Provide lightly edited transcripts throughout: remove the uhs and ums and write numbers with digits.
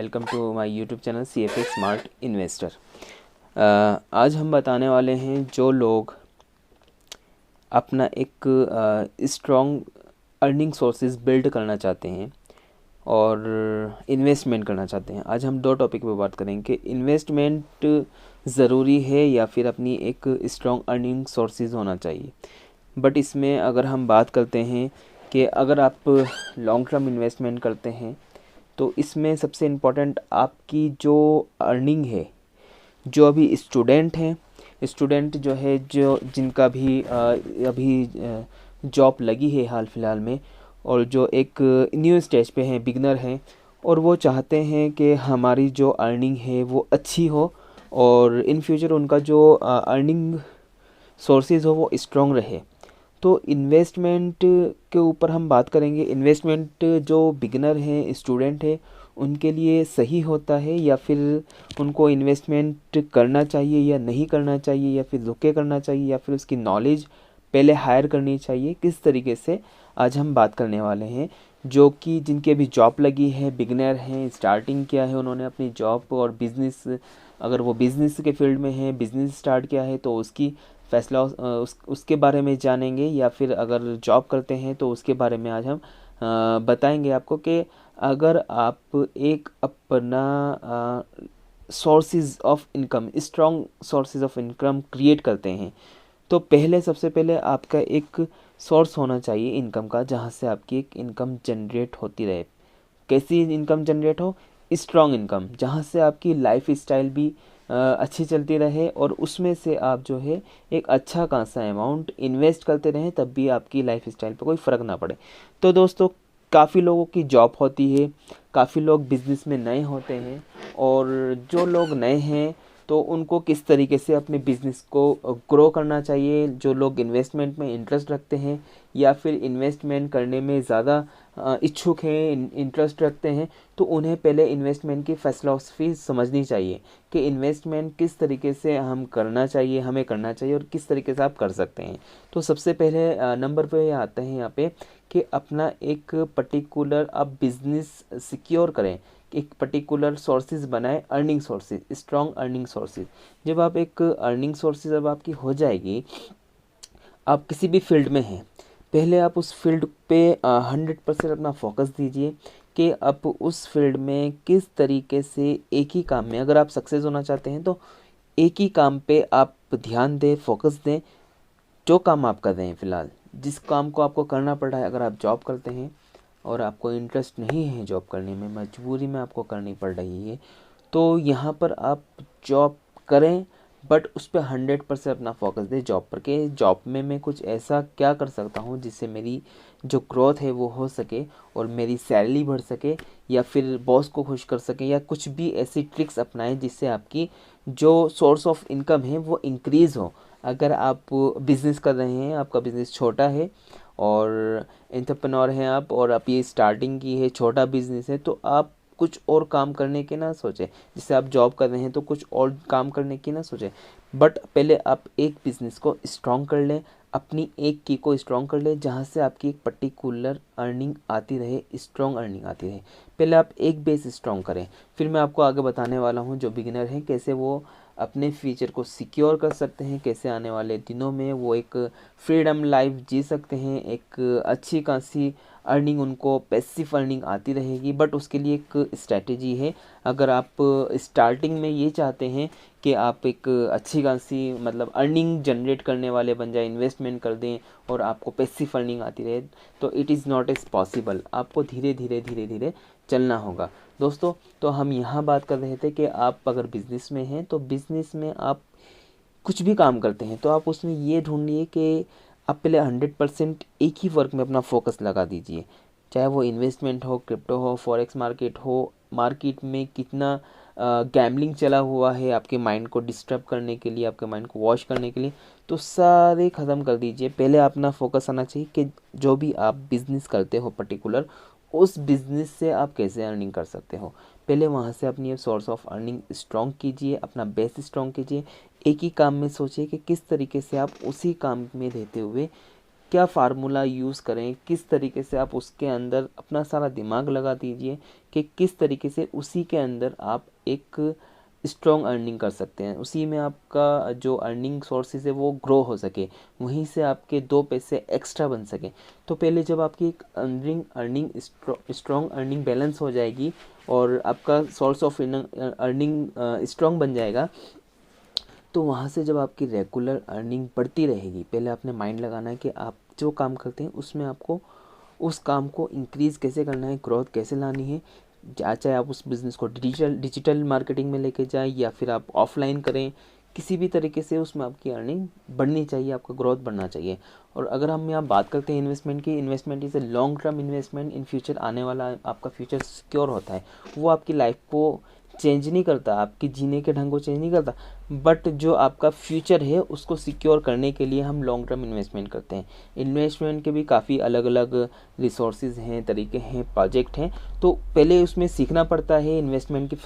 Welcome to my YouTube channel CFA smart investor. आज हम बताने वाले हैं जो लोग अपना एक स्ट्रॉन्ग अर्निंग सोर्सेज बिल्ड करना चाहते हैं और इन्वेस्टमेंट करना चाहते हैं। आज हम दो टॉपिक पे बात करेंगे कि इन्वेस्टमेंट ज़रूरी है या फिर अपनी एक स्ट्रॉन्ग अर्निंग सोर्सेज होना चाहिए। बट इसमें अगर हम बात करते हैं कि अगर आप लॉन्ग टर्म इन्वेस्टमेंट करते हैं तो इसमें सबसे इम्पोर्टेंट आपकी जो अर्निंग है, जो अभी स्टूडेंट जो है, जो जिनका भी अभी जॉब लगी है हाल फिलहाल में, और जो एक न्यू स्टेज पे हैं, बिगनर हैं, और वो चाहते हैं कि हमारी जो अर्निंग है वो अच्छी हो और इन फ्यूचर उनका जो अर्निंग सोर्सेज हो वो स्ट्रॉन्ग रहे। तो इन्वेस्टमेंट के ऊपर हम बात करेंगे। इन्वेस्टमेंट जो बिगिनर हैं, स्टूडेंट हैं, उनके लिए सही होता है या फिर उनको इन्वेस्टमेंट करना चाहिए या नहीं करना चाहिए, या फिर रुक के करना चाहिए, या फिर उसकी नॉलेज पहले हायर करनी चाहिए, किस तरीके से आज हम बात करने वाले हैं। जो कि जिनके अभी जॉब लगी है, बिगिनर हैं, स्टार्टिंग किया है उन्होंने अपनी जॉब और बिज़नेस, अगर वो बिज़नेस के फील्ड में है, बिज़नेस स्टार्ट किया है तो उसकी फैसला उसके बारे में जानेंगे, या फिर अगर जॉब करते हैं तो उसके बारे में आज हम बताएंगे आपको कि अगर आप एक अपना sources of income, strong sources of income create करते हैं तो सबसे पहले आपका एक सोर्स होना चाहिए इनकम का, जहाँ से आपकी एक इनकम जनरेट होती रहे। कैसी इनकम जनरेट हो? स्ट्रॉन्ग इनकम, जहाँ से आपकी लाइफ स्टाइल भी अच्छी चलती रहे और उसमें से आप जो है एक अच्छा खासा अमाउंट इन्वेस्ट करते रहें, तब भी आपकी लाइफ स्टाइल पे कोई फ़र्क ना पड़े। तो दोस्तों, काफ़ी लोगों की जॉब होती है, काफ़ी लोग बिज़नेस में नए होते हैं, और जो लोग नए हैं तो उनको किस तरीके से अपने बिज़नेस को ग्रो करना चाहिए। जो लोग इन्वेस्टमेंट में इंटरेस्ट रखते हैं या फिर इन्वेस्टमेंट करने में ज़्यादा इच्छुक हैं, इंटरेस्ट रखते हैं, तो उन्हें पहले इन्वेस्टमेंट की फ़िलॉसफी समझनी चाहिए कि इन्वेस्टमेंट किस तरीके से हमें करना चाहिए और किस तरीके से आप कर सकते हैं। तो सबसे पहले नंबर पे आते हैं यहाँ पे कि अपना एक पर्टिकुलर आप बिज़नेस सिक्योर करें, एक पर्टिकुलर सोर्सेज बनाए, earning sources, strong earning sources. जब आप एक अर्निंग सोर्सेज अब आपकी हो जाएगी, आप किसी भी फील्ड में हैं, पहले आप उस फील्ड पे 100% अपना फोकस दीजिए कि आप उस फील्ड में किस तरीके से एक ही काम में, अगर आप सक्सेस होना चाहते हैं तो एक ही काम पे आप ध्यान दें, फोकस दें। जो काम आप कर रहे हैं फ़िलहाल, जिस काम को आपको करना पड़ रहा है, अगर आप जॉब करते हैं और आपको इंटरेस्ट नहीं है जॉब करने में, मजबूरी में आपको करनी पड़ रही है, तो यहाँ पर आप जॉब करें, बट उस पर 100% अपना फोकस दें जॉब पर, कि जॉब में मैं कुछ ऐसा क्या कर सकता हूँ जिससे मेरी जो ग्रोथ है वो हो सके और मेरी सैलरी बढ़ सके, या फिर बॉस को खुश कर सके, या कुछ भी ऐसी ट्रिक्स अपनाएं जिससे आपकी जो सोर्स ऑफ इनकम है वो इंक्रीज़ हो। अगर आप बिज़नेस कर रहे हैं, आपका बिज़नेस छोटा है और एंटरप्रेन्योर हैं आप, और आप ये स्टार्टिंग की है, छोटा बिज़नेस है, तो आप कुछ और काम करने की ना सोचें। जैसे आप जॉब कर रहे हैं तो कुछ और काम करने की ना सोचें, बट पहले आप एक बिज़नेस को स्ट्रॉन्ग कर लें, अपनी एक की को स्ट्रॉन्ग कर लें, जहाँ से आपकी एक पर्टिकुलर अर्निंग आती रहे, स्ट्रॉन्ग अर्निंग आती रहे। पहले आप एक बेस स्ट्रॉन्ग करें, फिर मैं आपको आगे बताने वाला हूँ जो बिगिनर हैं कैसे वो अपने फ्यूचर को सिक्योर कर सकते हैं, कैसे आने वाले दिनों में वो एक फ्रीडम लाइफ जी सकते हैं, एक अच्छी खासी अर्निंग, उनको पैसिव अर्निंग आती रहेगी। बट उसके लिए एक स्ट्रैटेजी है। अगर आप स्टार्टिंग में ये चाहते हैं कि आप एक अच्छी खासी मतलब अर्निंग जनरेट करने वाले बन जाए, इन्वेस्टमेंट कर दें और आपको पैसिव अर्निंग आती रहे, तो it is not as possible. आपको धीरे धीरे चलना होगा दोस्तों। तो हम यहाँ बात कर रहे थे कि आप अगर बिज़नेस में हैं तो बिज़नेस में आप कुछ भी काम करते हैं तो आप उसमें ये ढूंढिए कि आप पहले 100% एक ही वर्क में अपना फोकस लगा दीजिए। चाहे वो इन्वेस्टमेंट हो, क्रिप्टो हो, फॉरेक्स मार्केट हो, मार्केट में कितना गैम्बलिंग चला हुआ है आपके माइंड को डिस्टर्ब करने के लिए, आपके माइंड को वॉश करने के लिए, तो सारे ख़त्म कर दीजिए। पहले अपना फोकस आना चाहिए कि जो भी आप बिज़नेस करते हो पर्टिकुलर, उस बिज़नेस से आप कैसे अर्निंग कर सकते हो। पहले वहाँ से अपनी सोर्स ऑफ अर्निंग स्ट्रॉन्ग कीजिए, अपना बेस स्ट्रॉन्ग कीजिए। एक ही काम में सोचिए कि किस तरीके से आप उसी काम में रहते हुए क्या फार्मूला यूज़ करें, किस तरीके से आप उसके अंदर अपना सारा दिमाग लगा दीजिए कि किस तरीके से उसी के अंदर आप एक स्ट्रॉन्ग अर्निंग कर सकते हैं, उसी में आपका जो अर्निंग सोर्सेज है वो ग्रो हो सके, वहीं से आपके दो पैसे एक्स्ट्रा बन सके। तो पहले जब आपकी एक अर्निंग स्ट्रॉन्ग अर्निंग बैलेंस हो जाएगी और आपका सोर्स ऑफ अर्निंग स्ट्रॉन्ग बन जाएगा, तो वहाँ से जब आपकी रेगुलर अर्निंग बढ़ती रहेगी, पहले आपने माइंड लगाना है कि आप जो काम करते हैं उसमें आपको उस काम को इंक्रीज़ कैसे करना है, ग्रोथ कैसे लानी है। चाहे आप उस बिज़नेस को डिजिटल मार्केटिंग में लेके जाएं या फिर आप ऑफलाइन करें, किसी भी तरीके से उसमें आपकी अर्निंग बढ़नी चाहिए, आपका ग्रोथ बढ़ना चाहिए। और अगर हम यहाँ बात करते हैं इन्वेस्टमेंट की, investment is a long term investment, in future आने वाला आपका फ्यूचर सिक्योर होता है। वो आपकी लाइफ को चेंज नहीं करता, आपकी जीने के ढंग को चेंज नहीं करता, बट जो आपका फ्यूचर है उसको सिक्योर करने के लिए हम लॉन्ग टर्म इन्वेस्टमेंट करते हैं। इन्वेस्टमेंट के भी काफ़ी अलग अलग रिसोर्सेज हैं, तरीके हैं, प्रोजेक्ट हैं। तो पहले उसमें सीखना पड़ता है इन्वेस्टमेंट की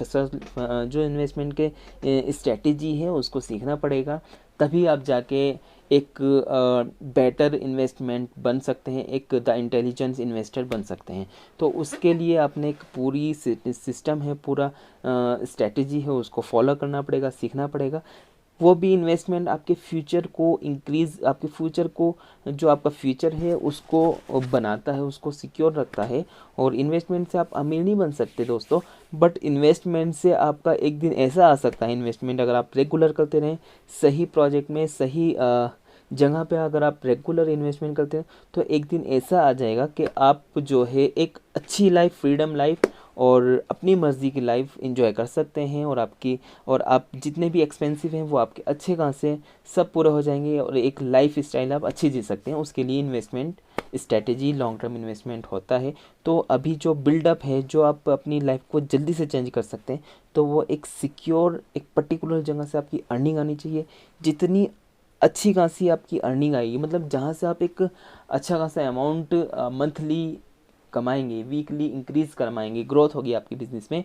जो इन्वेस्टमेंट के स्ट्रेटेजी है उसको सीखना पड़ेगा, तभी आप जाके एक बेटर इन्वेस्टमेंट बन सकते हैं, एक द इंटेलिजेंस इन्वेस्टर बन सकते हैं। तो उसके लिए आपने एक पूरी सिस्टम है, पूरा स्ट्रेटेजी है, उसको फॉलो करना पड़ेगा, सीखना पड़ेगा। वो भी इन्वेस्टमेंट आपके फ्यूचर को इंक्रीज़, आपके फ्यूचर को, जो आपका फ्यूचर है उसको बनाता है, उसको सिक्योर रखता है। और इन्वेस्टमेंट से आप अमीर नहीं बन सकते दोस्तों, बट इन्वेस्टमेंट से आपका एक दिन ऐसा आ सकता है, इन्वेस्टमेंट अगर आप रेगुलर करते रहें, सही प्रोजेक्ट में, सही जगह पे अगर आप रेगुलर इन्वेस्टमेंट करते हैं, तो एक दिन ऐसा आ जाएगा कि आप जो है एक अच्छी लाइफ, फ्रीडम लाइफ और अपनी मर्ज़ी की लाइफ एंजॉय कर सकते हैं। और आप जितने भी एक्सपेंसिव हैं वो आपके अच्छे खासे सब पूरे हो जाएंगे और एक लाइफ स्टाइल आप अच्छी जी सकते हैं। उसके लिए investment strategy long term investment होता है। तो अभी जो बिल्डअप है, जो आप अपनी लाइफ को जल्दी से चेंज कर सकते हैं, तो वो एक सिक्योर, एक पर्टिकुलर जगह से आपकी अर्निंग आनी चाहिए। जितनी अच्छी खासी आपकी अर्निंग आएगी, मतलब जहाँ से आप एक अच्छा खासा अमाउंट मंथली कमाएंगे, वीकली इंक्रीज़ कमाएंगे, ग्रोथ होगी आपकी बिज़नेस में,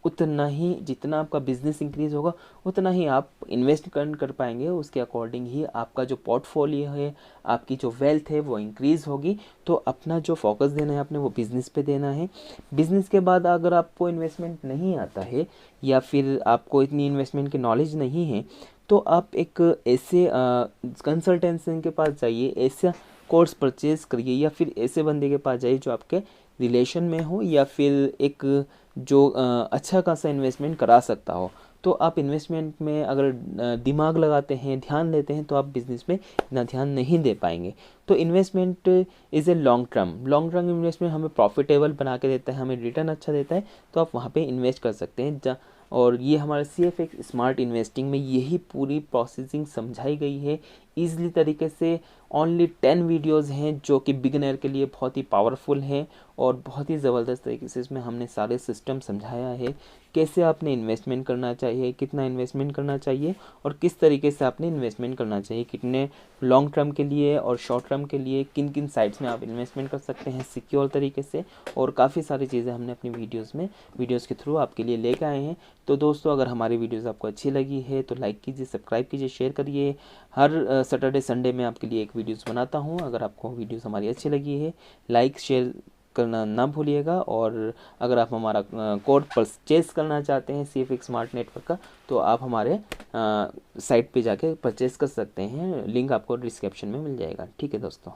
उतना ही जितना आपका बिज़नेस इंक्रीज़ होगा उतना ही आप इन्वेस्ट कर पाएंगे। उसके अकॉर्डिंग ही आपका जो पोर्टफोलियो है, आपकी जो वेल्थ है वो इंक्रीज़ होगी। तो अपना जो फोकस देना है आपने वो बिज़नेस पे देना है। बिज़नेस के बाद अगर आपको इन्वेस्टमेंट नहीं आता है या फिर आपको इतनी इन्वेस्टमेंट की नॉलेज नहीं है, तो आप एक ऐसे कंसल्टेंसी के पास जाइए, ऐसा कोर्स परचेज़ करिए या फिर ऐसे बंदे के पास जाइए जो आपके रिलेशन में हो या फिर एक जो अच्छा खासा इन्वेस्टमेंट करा सकता हो। तो आप इन्वेस्टमेंट में अगर दिमाग लगाते हैं, ध्यान देते हैं, तो आप बिज़नेस में इतना ध्यान नहीं दे पाएंगे। तो investment is a long term investment हमें प्रॉफिटेबल बना के देता है, हमें रिटर्न अच्छा देता है, तो आप वहाँ पे इन्वेस्ट कर सकते हैं। और ये हमारे CFX स्मार्ट इन्वेस्टिंग में यही पूरी प्रोसेसिंग समझाई गई है ईज़िली तरीके से। ओनली 10 वीडियोज़ हैं जो कि बिगिनर के लिए बहुत ही पावरफुल हैं और बहुत ही ज़बरदस्त तरीके से इसमें हमने सारे सिस्टम समझाया है, कैसे आपने इन्वेस्टमेंट करना चाहिए, कितना इन्वेस्टमेंट करना चाहिए और किस तरीके से आपने इन्वेस्टमेंट करना चाहिए, कितने लॉन्ग टर्म के लिए और शॉर्ट टर्म के लिए किन किन साइट्स में आप इन्वेस्टमेंट कर सकते हैं सिक्योर तरीके से। और काफ़ी सारी चीज़ें हमने अपनी वीडियोज़ के थ्रू आपके लिए लेकर आए हैं। तो दोस्तों, अगर हमारी वीडियोज़ आपको अच्छी लगी है तो लाइक कीजिए, सब्सक्राइब कीजिए, शेयर करिए। हर सैटरडे संडे में आपके लिए एक वीडियोज़ बनाता हूँ। अगर आपको वीडियोज़ हमारी अच्छी लगी है, लाइक शेयर करना ना भूलिएगा। और अगर आप हमारा कोड परचेज़ करना चाहते हैं CFX स्मार्ट नेटवर्क का, तो आप हमारे साइट पे जाके परचेज़ कर सकते हैं। लिंक आपको डिस्क्रिप्शन में मिल जाएगा। ठीक है दोस्तों।